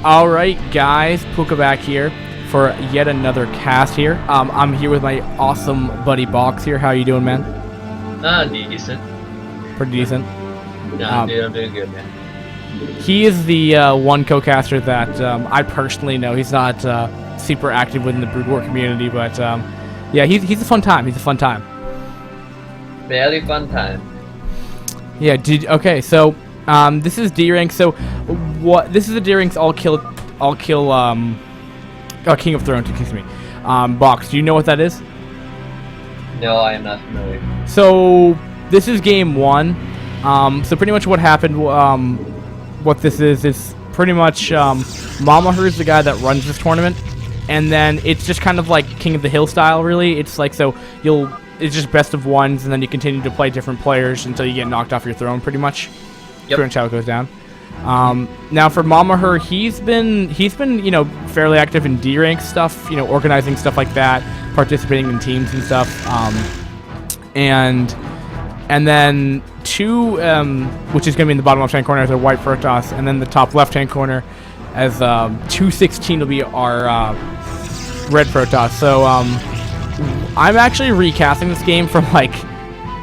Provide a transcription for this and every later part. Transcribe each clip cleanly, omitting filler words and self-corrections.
Alright guys, Puka back here for yet another cast here. I'm here with my awesome buddy Box here. How you doing, man? Decent. Pretty decent. I'm doing good, man. He is the one co-caster that I personally know. He's not super active within the Brood War community, but yeah, he's a fun time. He's a fun time. Very fun time. Yeah, okay, so this is D rank. So what this is a D rank's all kill King of Thrones, excuse me. Box, do you know what that is? No, I am not familiar. So this is game 1. So pretty much what happened, what this is pretty much mmahirr is the guy that runs this tournament, and then it's just kind of like King of the Hill style, really. It's like, so it's just best of ones, and then you continue to play different players until you get knocked off your throne, pretty much. Yep. Pretty much how it goes down. Now for mmahirr, he's been fairly active in D rank stuff, organizing stuff like that, participating in teams and stuff, and then two, which is going to be in the bottom left hand corner as a white Protoss, and then the top left hand corner as 216 will be our red Protoss. So I'm actually recasting this game from like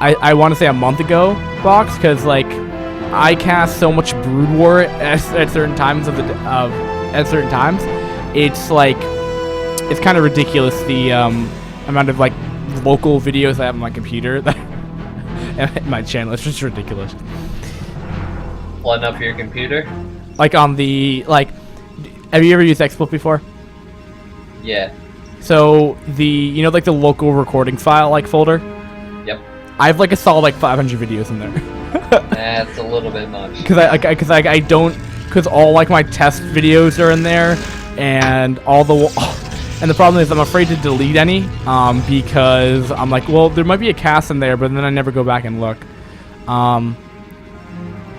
I want to say a month ago, Box, because like I cast so much Brood War at certain times at certain times. It's like it's kind of ridiculous the amount of like local videos I have on my computer that my channel. It's just ridiculous. Flooding up your computer? Like on the have you ever used XSplit before? Yeah. So the like the local recording file folder. Yep. I have like a solid 500 videos in there. That's a little bit much. Because I don't, because all my test videos are in there, and and the problem is I'm afraid to delete any, because I'm like, well, there might be a cast in there, but then I never go back and look. Now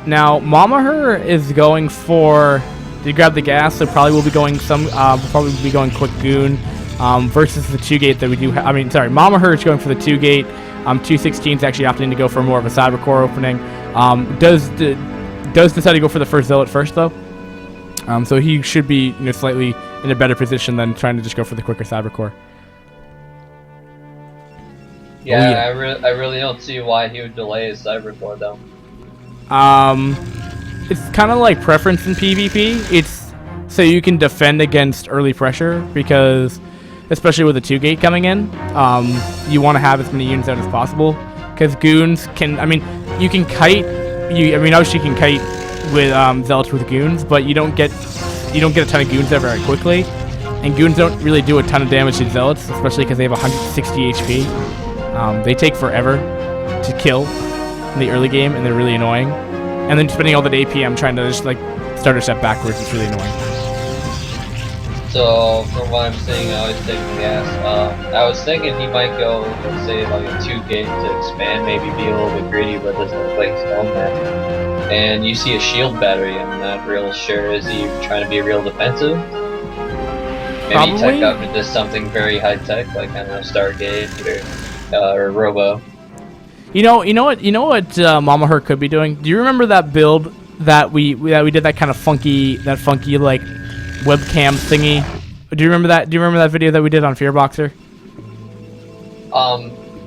mmahirr is going for, to grab the gas, so probably will be going quick goon, versus the 2-gate that we do. mmahirr is going for the 2-gate. 216 is actually opting to go for more of a cyber core opening. Does decide to go for the first zealot first though. So he should be slightly in a better position than trying to just go for the quicker cyber core. Yeah, oh, yeah. I really don't see why he would delay his cyber core though. It's kind of like preference in PvP. It's so you can defend against early pressure, because especially with the 2-gate coming in, you want to have as many units out as possible, because goons can, you can kite, obviously you can kite with zealots with goons, but you don't get a ton of goons there very quickly, and goons don't really do a ton of damage to zealots, especially because they have 160 HP. They take forever to kill in the early game, and they're really annoying, and then spending all that APM trying to just start a step backwards is really annoying. So, from what I'm seeing, I was taking the gas. I was thinking he might go, let's say, like a 2-gate to expand, maybe be a little bit greedy, but doesn't look like he's done that. And you see a shield battery, I'm not real sure, is he trying to be real defensive? Maybe Probably. Tech up into something very high-tech, like, I don't know, Stargate or Robo. You know what mmahirr could be doing? Do you remember that build that we did, that kind of funky webcam thingy? Do you remember that? Do you remember that video that we did on Fearboxer?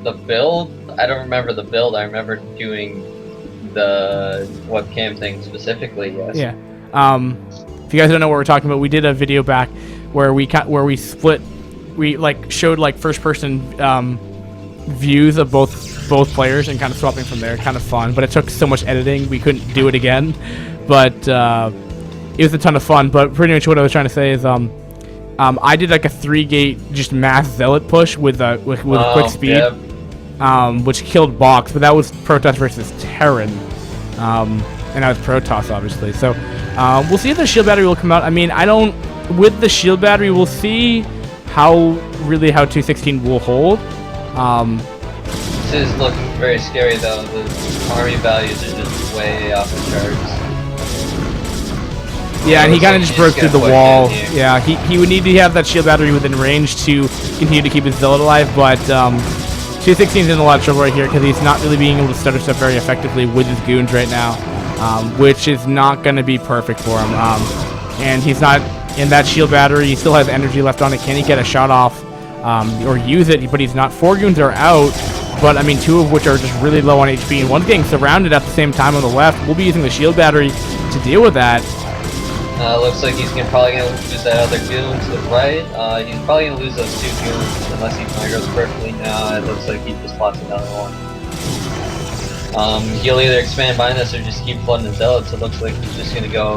The build? I don't remember the build. I remember doing the webcam thing specifically. Yes. Yeah. If you guys don't know what we're talking about, we did a video back where we showed first person views of both players and kind of swapping from there. Kind of fun, but it took so much editing we couldn't do it again. But it was a ton of fun. But pretty much what I was trying to say is I did like a 3-gate just mass zealot push with quick speed, yep. Which killed Box, but that was Protoss versus Terran, and I was Protoss obviously. So we'll see if the shield battery will come out. With the shield battery, we'll see how 216 will hold. This is looking very scary though. The army values are just way off the charts. Yeah, and he kind of just broke through the wall. Yeah, he would need to have that shield battery within range to continue to keep his zealot alive, but 216 is in a lot of trouble right here because he's not really being able to stutter step very effectively with his goons right now, which is not going to be perfect for him. and he's not in that shield battery. He still has energy left on it. Can he get a shot off or use it? But he's not. 4 goons are out, but I mean 2 of which are just really low on HP, and one's getting surrounded at the same time on the left. We'll be using the shield battery to deal with that. Looks like he's probably going to lose that other goon to the right. He's probably going to lose those 2 goons unless he micros perfectly. Now it looks like he just lost another one. He'll either expand behind us or just keep flooding the Zealots. It looks like he's just going to go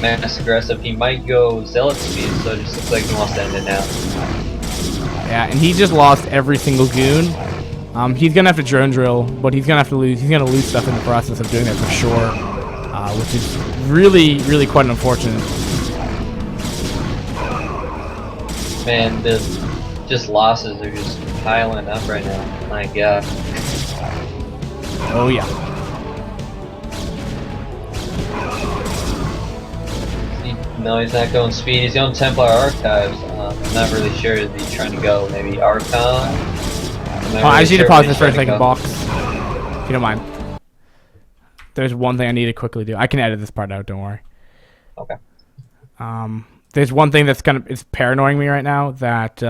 mass aggressive. He might go Zealot speed, so it just looks like he wants to end it now. Yeah, and he just lost every single goon. He's going to have to drone drill, but he's going to have to lose. He's going to lose stuff in the process of doing that for sure, which is really, really quite unfortunate. Man, the just losses are just piling up right now. My God. Oh yeah. No, he's not going speed. He's going Templar Archives. I'm not really sure. Is he trying to go maybe Archon? I just need to pause this for a second, Box. If you don't mind. There's one thing I need to quickly do. I can edit this part out. Don't worry. Okay. There's one thing that's it's paranoying me right now that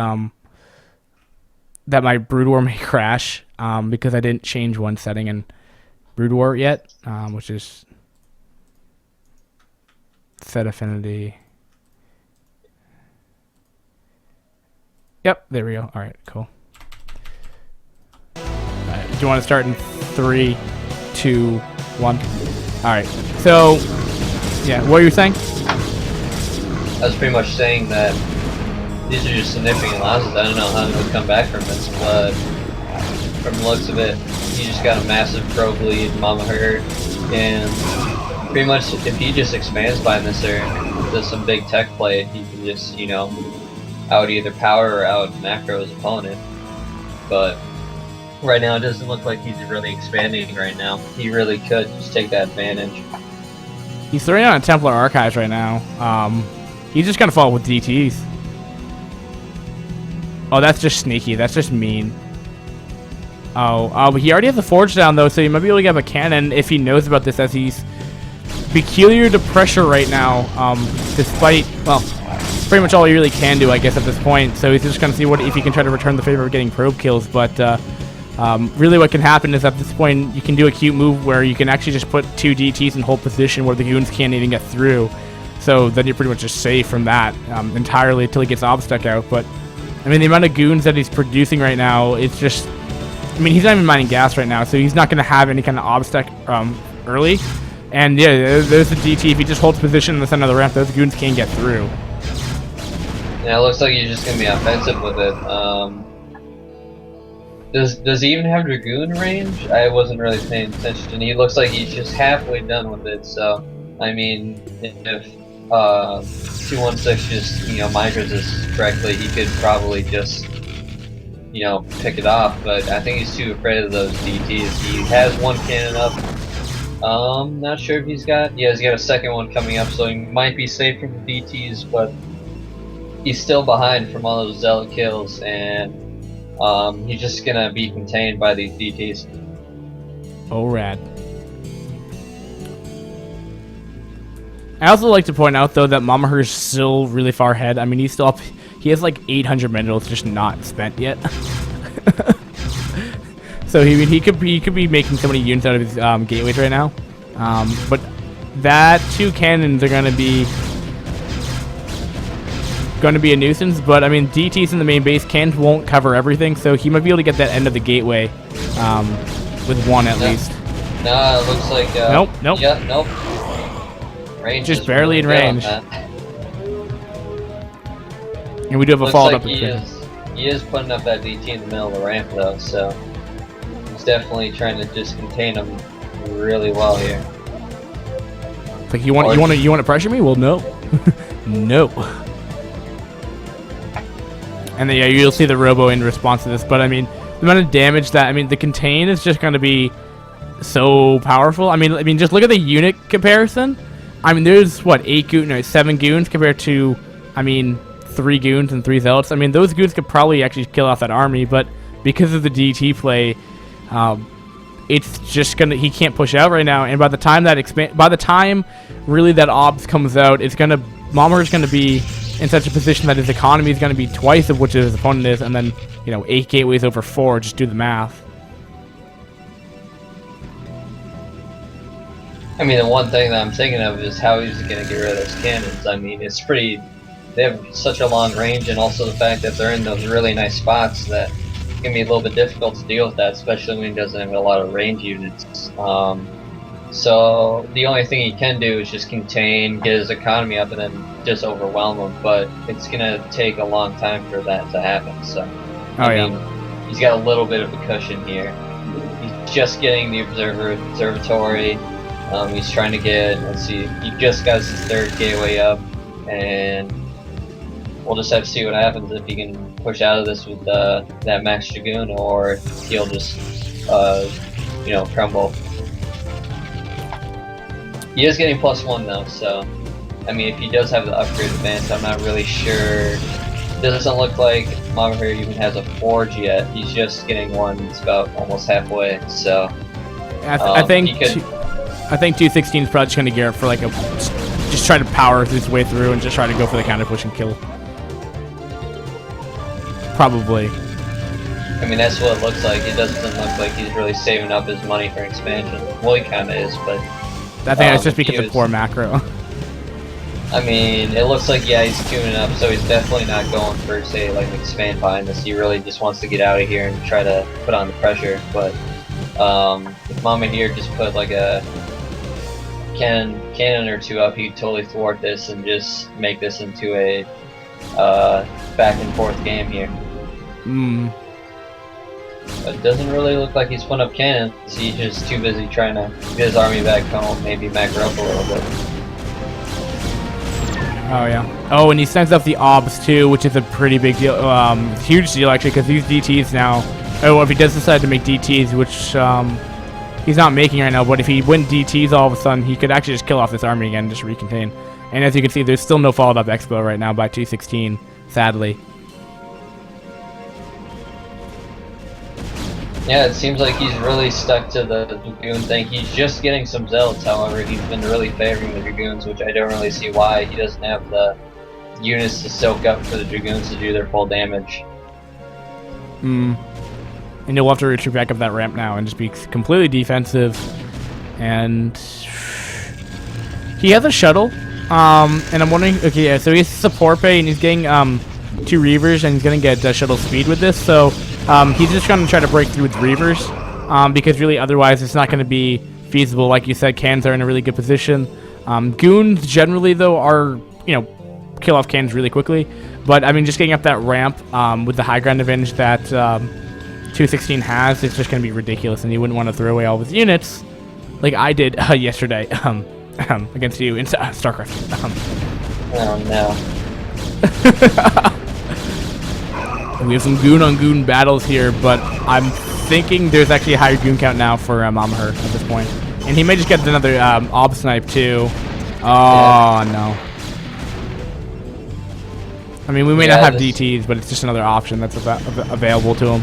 that my Brood War may crash because I didn't change one setting in Brood War yet, which is set affinity. Yep, there we go. All right, cool. All right, do you want to start in 3, 2, 1? All right. So, yeah, what were you saying? I was pretty much saying that these are just significant losses. I don't know how he'll come back from this, but from the looks of it, he just got a massive probe lead, mmahirr, and pretty much if he just expands behind this or does some big tech play, he can just, you know, out either power or out macro his opponent. But right now it doesn't look like he's really expanding right now. He really could just take that advantage. He's throwing on a Templar Archives right now. He's just gonna fall with DTs. Oh, that's just sneaky. That's just mean. But he already has the forge down though, so he might be able to get a cannon if he knows about this, as he's peculiar to pressure right now. Despite, well, pretty much all he really can do, I guess, at this point. So he's just gonna see if he can try to return the favor of getting probe kills. But really, what can happen is at this point you can do a cute move where you can actually just put 2 DTs in hold position where the goons can't even get through. So then you're pretty much just safe from that entirely until he gets Obstac out. But I mean, the amount of goons that he's producing right now, it's just, I mean, he's not even mining gas right now, so he's not going to have any kind of Obstac early. And yeah, there's the DT. If he just holds position in the center of the ramp, those goons can't get through. Yeah, it looks like he's just going to be offensive with it. Does he even have Dragoon range? I wasn't really paying attention. He looks like he's just halfway done with it, so, I mean, if 216 just, you know, micros this correctly, he could probably just, you know, pick it off, but I think he's too afraid of those DTs. He has one cannon up. Not sure if he's got a second one coming up, so he might be safe from the DTs, but he's still behind from all those Zealot kills, and he's just gonna be contained by these DTs. Oh, rad. I also like to point out, though, that mmahirr is still really far ahead. I mean, he's still up. He has like 800 minerals just not spent yet. So he could be making so many units out of his gateways right now. But that 2 cannons are going to be a nuisance. But I mean, DTs in the main base, cannons won't cover everything, so he might be able to get that end of the gateway with 1 at least. No, it looks like nope. Yeah, nope. Range just barely in range. And we do have a follow-up. He is putting up that DT in the middle of the ramp though, so he's definitely trying to just contain him really well here. Like you want to pressure me? Well, no, no. And then yeah, you'll see the robo in response to this. But I mean, the amount of damage that the contain is just going to be so powerful. I mean, just look at the unit comparison. I mean, there's what 7 goons compared to 3 goons and 3 zealots. I mean, those goons could probably actually kill off that army, but because of the DT play, it's just he can't push out right now. And by the time that really that obs comes out, it's gonna mmahirr's going to be in such a position that his economy is going to be twice of which his opponent is, and then, you know, 8 gateways over 4, just do the math. I mean, the one thing that I'm thinking of is how he's going to get rid of those cannons. I mean, it's pretty... They have such a long range, and also the fact that they're in those really nice spots that it's going to be a little bit difficult to deal with that, especially when he doesn't have a lot of range units. So the only thing he can do is just contain, get his economy up, and then just overwhelm him. But it's going to take a long time for that to happen. So, I mean, he's got a little bit of a cushion here. He's just getting the observatory. He's trying to get, let's see, he just got his 3rd gateway up, and we'll just have to see what happens if he can push out of this with that max dragoon, or if he'll just, you know, crumble. He is getting +1 though, so I mean, if he does have the upgrade advance, I'm not really sure. It doesn't look like mmahirr even has a forge yet. He's just getting one. It's about almost halfway. So I think 216 is probably just going to gear up for like a just try to power his way through and just try to go for the counter push and kill. Probably. I mean, that's what it looks like. It doesn't look like he's really saving up his money for expansion. Well, he kind of is, but I think it's just because of poor macro. I mean, it looks like, yeah, he's tuning up, so he's definitely not going for, say, like, expand behind this. He really just wants to get out of here and try to put on the pressure. But if mmahirr just put like a cannon or 2 up, he'd totally thwart this and just make this into a back and forth game here. But it doesn't really look like he's putting up cannons. He's just too busy trying to get his army back home, maybe macro up a little bit. Oh yeah. Oh, and he sends up the obs too, which is a pretty big deal, huge deal actually, because these DTs now. Oh, if he does decide to make DTs, which he's not making right now, but if he went DTs all of a sudden, he could actually just kill off this army again and just recontain. And as you can see, there's still no followed up expo right now by 216, sadly. Yeah, it seems like he's really stuck to the Dragoon thing. He's just getting some Zealots, however. He's been really favoring the Dragoons, which I don't really see why. He doesn't have the units to soak up for the Dragoons to do their full damage. And you'll have to retreat back up that ramp now and just be completely defensive. And he has a shuttle. And I'm wondering, okay, yeah, so he has support pay and he's getting 2 Reavers and he's going to get shuttle speed with this. So he's just going to try to break through with Reavers because really otherwise it's not going to be feasible. Like you said, cannons are in a really good position. Goons generally, though, are, you know, kill off cannons really quickly. But, I mean, just getting up that ramp with the high ground advantage that 216 has, it's just going to be ridiculous. And you wouldn't want to throw away all of his units like I did yesterday against you in StarCraft. Oh, no. We have some goon-on-goon battles here, but I'm thinking there's actually a higher goon count now for mmahirr at this point. And he may just get another ob snipe, too. Oh, yeah. No. I mean, we may not have DTs, but it's just another option that's available to him.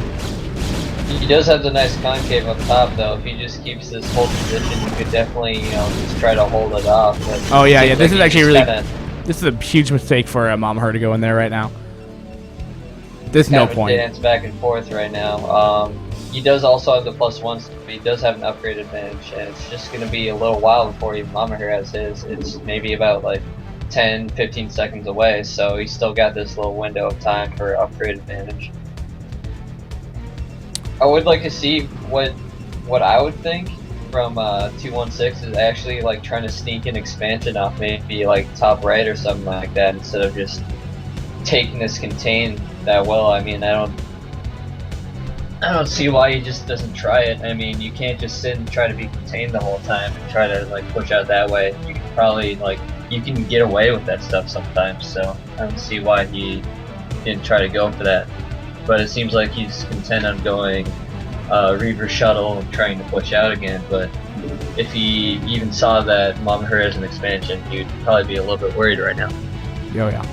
He does have the nice concave up top, though. If he just keeps this whole position, you could definitely, you know, just try to hold it off. Oh, yeah, yeah. This is actually really... This is a huge mistake for mmahirr to go in there right now. There's no point. Dance back and forth right now. He does also have the +1, but he does have an upgrade advantage, and it's just going to be a little while before mmahirr has his. It's maybe about like 10-15 seconds away, so he's still got this little window of time for upgrade advantage. I would like to see what I would think from 216 is actually like trying to sneak an expansion off maybe like top right or something like that instead of just taking this contain that well. I mean, I don't see why he just doesn't try it. I mean, you can't just sit and try to be contained the whole time and try to like push out that way. You can probably you can get away with that stuff sometimes, so I don't see why he didn't try to go for that. But it seems like he's content on going Reaver shuttle and trying to push out again. But if he even saw that mmahirr has an expansion, he'd probably be a little bit worried right now. Oh yeah.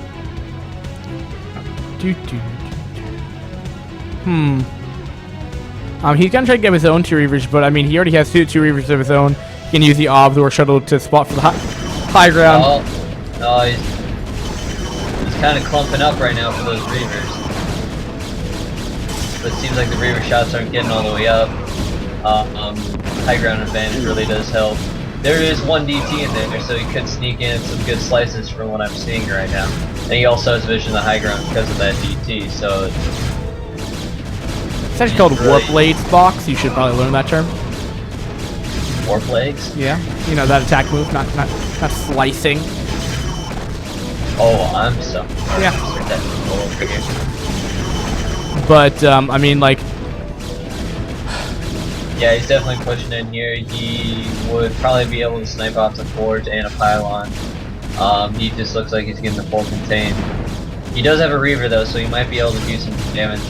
He's gonna try to get his own 2 Reavers, but I mean, he already has two Reavers of his own. He can use the obs or shuttle to spot for the high ground. No, kind of clumping up right now for those Reavers. But it seems like the Reaver shots aren't getting all the way up. High ground advantage really does help. There is one DT in there, so he could sneak in some good slices from what I'm seeing right now. And he also has vision of the high ground because of that DT, so... It's actually called Warp Blades box. You should probably learn that term. Warp legs? Yeah. You know, that attack move, not slicing. Oh, I'm so... Yeah. Over here. But, I mean, like... Yeah, he's definitely pushing in here. He would probably be able to snipe off the forge and a pylon. He just looks like he's getting the full contain. He does have a Reaver though, so he might be able to do some damage.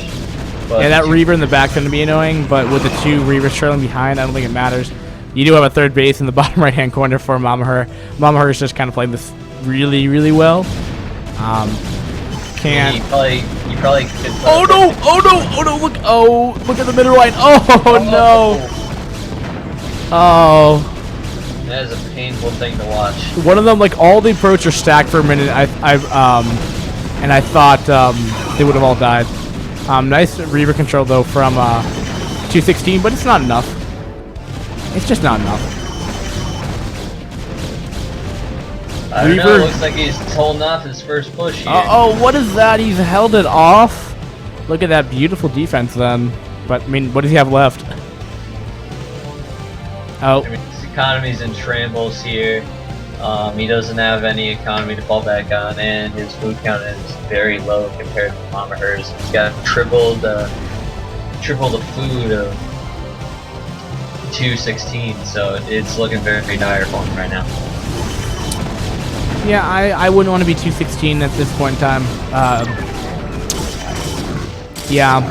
But yeah, that Reaver in the back's going to be annoying, but with the 2 Reavers trailing behind, I don't think it matters. You do have a third base in the bottom right-hand corner for mmahirr. mmahirr is just kind of playing this really, really well. You probably could... Oh no! Oh no! Oh no! Look at the middle line! Oh no! Oh. That is a painful thing to watch. One of them, like, all the approach are stacked for a minute. And I thought they would have all died. Nice Reaver control though from 216, but it's not enough. It's just not enough. I don't know, it looks like he's holding off his first push here. Oh, what is that? He's held it off? Look at that beautiful defense then. But, I mean, what does he have left? Oh. I mean, his economy's in shambles here. He doesn't have any economy to fall back on, and his food count is very low compared to mmahirr's. He's got triple the food of 216, so it's looking very, very dire for him right now. Yeah, I wouldn't want to be 216 at this point in time. Yeah,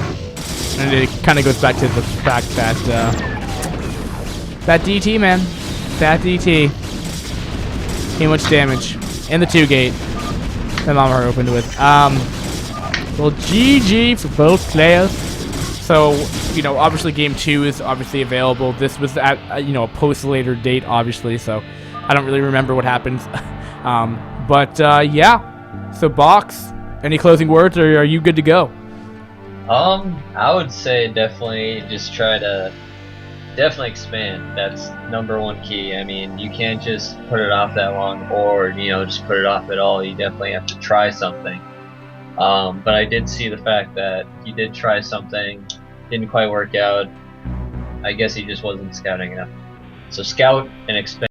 and it kind of goes back to the fact that that DT, man, that DT, too much damage, and the 2-gate that mmahirr opened with. Well, GG for both players. So, you know, obviously game 2 is obviously available. This was at you know, a post later date, obviously, so I don't really remember what happened. Yeah. So, Box, any closing words, or are you good to go? I would say definitely just try to expand. That's #1 key. I mean, you can't just put it off that long, or you know, just put it off at all. You definitely have to try something. But I did see the fact that he did try something, didn't quite work out. I guess he just wasn't scouting enough. So scout and expand.